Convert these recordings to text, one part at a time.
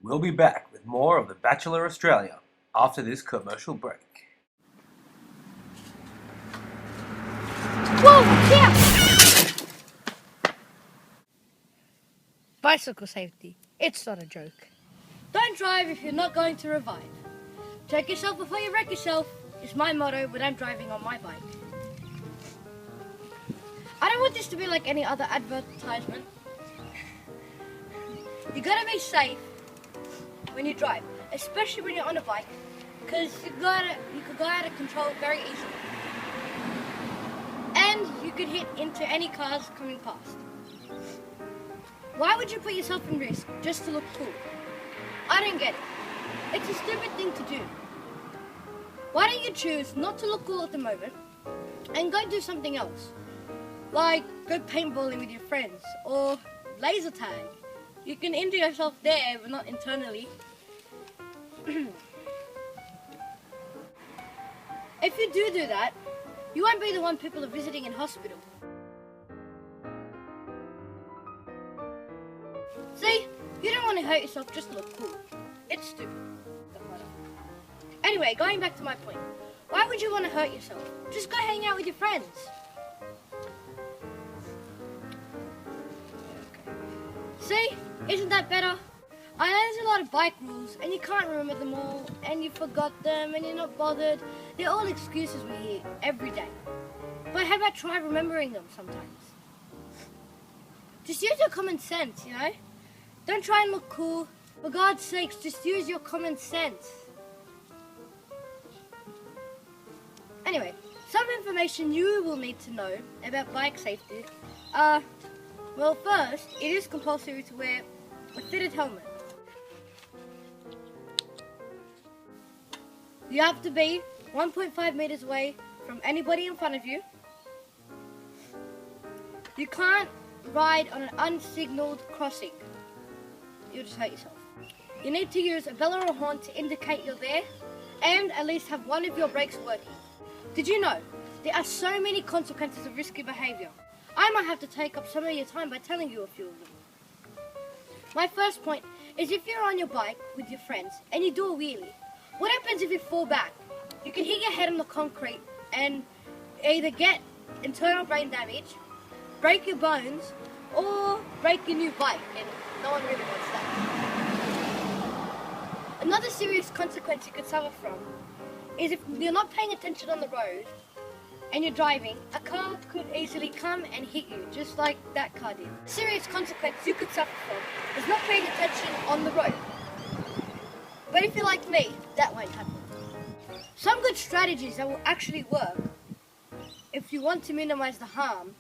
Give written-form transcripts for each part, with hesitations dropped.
We'll be back with more of The Bachelor Australia after this commercial break. Whoa, yeah! Bicycle safety. It's not a joke. Don't drive if you're not going to revive. Check yourself before you wreck yourself is my motto when I'm driving on my bike. I don't want this to be like any other advertisement. You gotta be safe when you drive, especially when you're on a bike, because you could go out of control very easily. And you could hit into any cars coming past. Why would you put yourself in risk just to look cool? I don't get it. It's a stupid thing to do. Why don't you choose not to look cool at the moment and go do something else? Like go paintballing with your friends or laser tag. You can injure yourself there, but not internally. If you do that, you won't be the one people are visiting in hospital. See, you don't want to hurt yourself just to look cool. It's stupid. Anyway, going back to my point. Why would you want to hurt yourself? Just go hang out with your friends. See? Isn't that better? I know there's a lot of bike rules and you can't remember them all and you forgot them and you're not bothered. They're all excuses we hear every day. But how about try remembering them sometimes? Just use your common sense, you know? Don't try and look cool. For God's sakes, just use your common sense. Anyway, some information you will need to know about bike safety are, well, first, it is compulsory to wear a fitted helmet. You have to be 1.5 meters away from anybody in front of you. You can't ride on an unsignaled crossing. You'll just hurt yourself. You need to use a bell or a horn to indicate you're there and at least have one of your brakes working. Did you know there are so many consequences of risky behaviour? I might have to take up some of your time by telling you a few of them. My first point is if you're on your bike with your friends and you do a wheelie, what happens if you fall back? You can hit your head on the concrete and either get internal brain damage, break your bones, or break your new bike, and no one really wants that. Another serious consequence you could suffer from is if you're not paying attention on the road and you're driving, a car could easily come and hit you, just like that car did. Serious consequence you could suffer from is not paying attention on the road. But if you're like me, that won't happen. Some good strategies that will actually work if you want to minimize the harm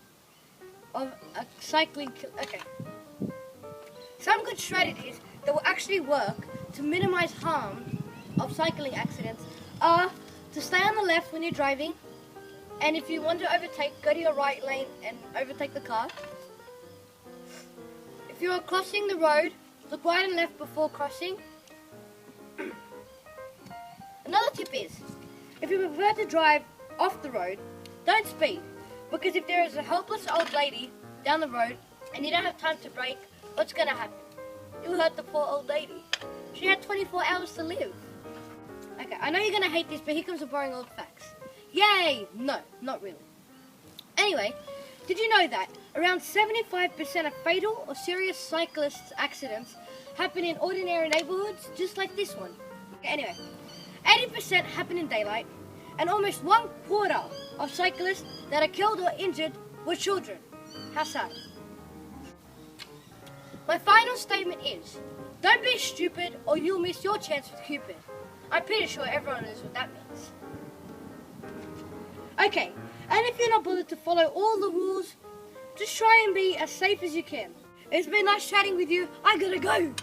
of a cycling... Some good strategies that will actually work to minimize harm of cycling accidents are to stay on the left when you're driving, and if you want to overtake, go to your right lane and overtake the car. If you are crossing the road, look right and left before crossing. Another tip is, if you prefer to drive off the road, don't speed, because if there is a helpless old lady down the road and you don't have time to brake, what's going to happen? You'll hurt the poor old lady. She had 24 hours to live. Okay, I know you're going to hate this, but here comes the boring old facts. Yay! No, not really. Anyway, did you know that around 75% of fatal or serious cyclist accidents happen in ordinary neighborhoods, just like this one? Okay, anyway, 80% happen in daylight, and almost 1/4 of cyclists that are killed or injured were children. How sad. My final statement is, don't be stupid or you'll miss your chance with Cupid. I'm pretty sure everyone knows what that means. Okay, and if you're not bothered to follow all the rules, just try and be as safe as you can. It's been nice chatting with you. I gotta go.